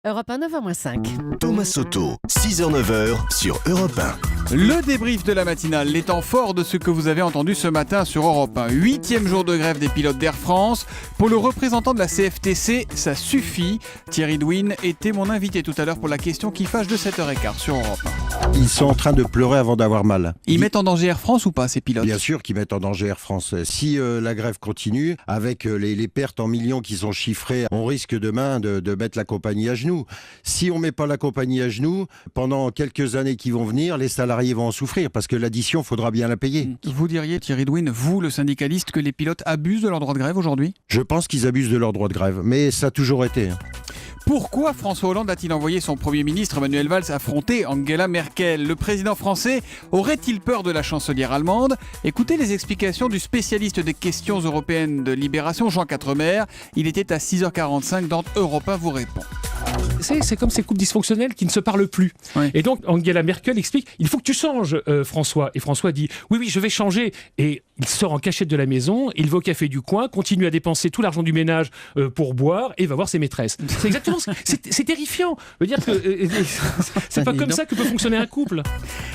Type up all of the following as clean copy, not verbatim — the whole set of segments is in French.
Europe 1, 9h-5. Thomas Soto, 6h-9h sur Europe 1. Le débrief de la matinale, les temps forts de ce que vous avez entendu ce matin sur Europe 1. 8e jour de grève des pilotes d'Air France. Pour le représentant de la CFTC, ça suffit. Thierry Douin était mon invité tout à l'heure pour la question qui fâche de 7h15 sur Europe 1. Ils sont en train de pleurer avant d'avoir mal. Ils mettent en danger Air France ou pas, ces pilotes ? Bien sûr qu'ils mettent en danger Air France. Si la grève continue, avec les pertes en millions qui sont chiffrées, on risque demain de mettre la compagnie à genoux. Si on ne met pas la compagnie à genoux, pendant quelques années qui vont venir, les salariés vont en souffrir parce que l'addition, il faudra bien la payer. Vous diriez, Thierry Douin, vous, le syndicaliste, que les pilotes abusent de leur droit de grève aujourd'hui ? Je pense qu'ils abusent de leur droit de grève, mais ça a toujours été. Pourquoi François Hollande a-t-il envoyé son Premier ministre Manuel Valls affronter Angela Merkel ? Le président français aurait-il peur de la chancelière allemande ? Écoutez les explications du spécialiste des questions européennes de Libération, Jean Quatremer. Il était à 6h45 dans Europe 1 vous répond. C'est comme ces couples dysfonctionnels qui ne se parlent plus. Oui. Et donc Angela Merkel explique, il faut que tu changes François. Et François dit, oui, je vais changer. Et il sort en cachette de la maison, il va au café du coin, continue à dépenser tout l'argent du ménage pour boire et va voir ses maîtresses. C'est exactement ça. C'est terrifiant. Je veux dire que c'est pas comme ça que peut fonctionner un couple.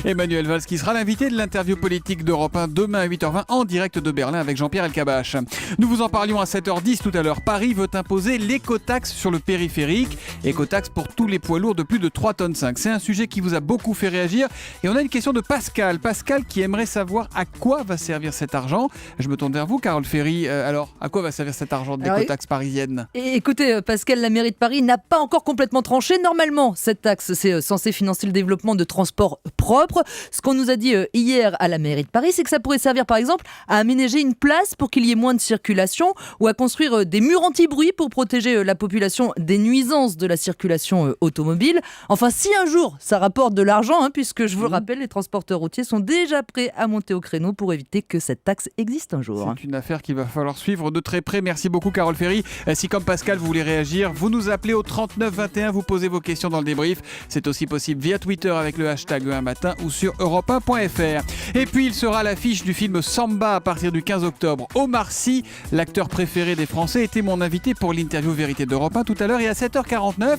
Emmanuel Valls qui sera l'invité de l'interview politique d'Europe 1 demain à 8h20 en direct de Berlin avec Jean-Pierre Elkabbach. Nous vous en parlions à 7h10 tout à l'heure. Paris veut imposer l'écotaxe sur le périphérique. Écotaxe pour tous les poids lourds de plus de 3,5 tonnes. C'est un sujet qui vous a beaucoup fait réagir. Et on a une question de Pascal. Pascal qui aimerait savoir à quoi va servir cet argent. Je me tourne vers vous, Carole Ferry. Alors, à quoi va servir cet argent de l'écotaxe parisienne ? Et écoutez, Pascal, la mairie de Paris n'a pas encore complètement tranché. Normalement, cette taxe, c'est censé financer le développement de transports propres. Ce qu'on nous a dit hier à la mairie de Paris, c'est que ça pourrait servir, par exemple, à aménager une place pour qu'il y ait moins de circulation ou à construire des murs anti-bruit pour protéger la population des nuisances de la circulation automobile. Enfin, si un jour, ça rapporte de l'argent, puisque je vous le rappelle, les transporteurs routiers sont déjà prêts à monter au créneau pour éviter que cette taxe existe un jour. C'est une affaire qu'il va falloir suivre de très près. Merci beaucoup, Carole Ferry. Si, comme Pascal, vous voulez réagir, vous nous appelez au 39 21, vous posez vos questions dans le débrief. C'est aussi possible via Twitter avec le hashtag un matin ou sur europe1.fr. Et puis, il sera à l'affiche du film Samba à partir du 15 octobre. Omar Sy, l'acteur préféré des Français, était mon invité pour l'interview Vérité d'Europe 1 tout à l'heure. Et à 7h49,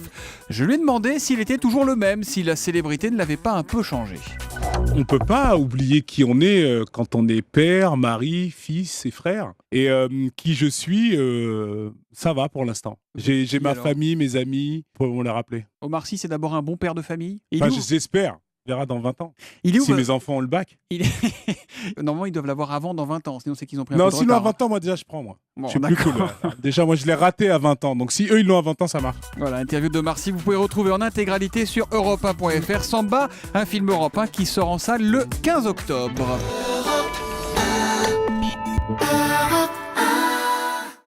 je lui ai demandé s'il était toujours le même, si la célébrité ne l'avait pas un peu changé. On ne peut pas oublier qui on est quand on est père, mari, fils et frère. Et qui je suis, ça va pour l'instant. J'ai ma famille, mes amis, on l'a rappelé. Omar Sy, c'est d'abord un bon père de famille. J'espère. On verra dans 20 ans. Il est où, si mes enfants ont le bac. Normalement, ils doivent l'avoir avant, dans 20 ans. Sinon, c'est qu'ils ont pris un peu de retard. retard. À 20 ans, moi déjà, je prends. Moi. Bon, je suis plus cool. Déjà, moi, je l'ai raté à 20 ans. Donc, si eux, ils l'ont à 20 ans, ça marche. Voilà, interview de Omar Sy, vous pouvez retrouver en intégralité sur europe1.fr. Samba, un film Europe 1 qui sort en salle le 15 octobre.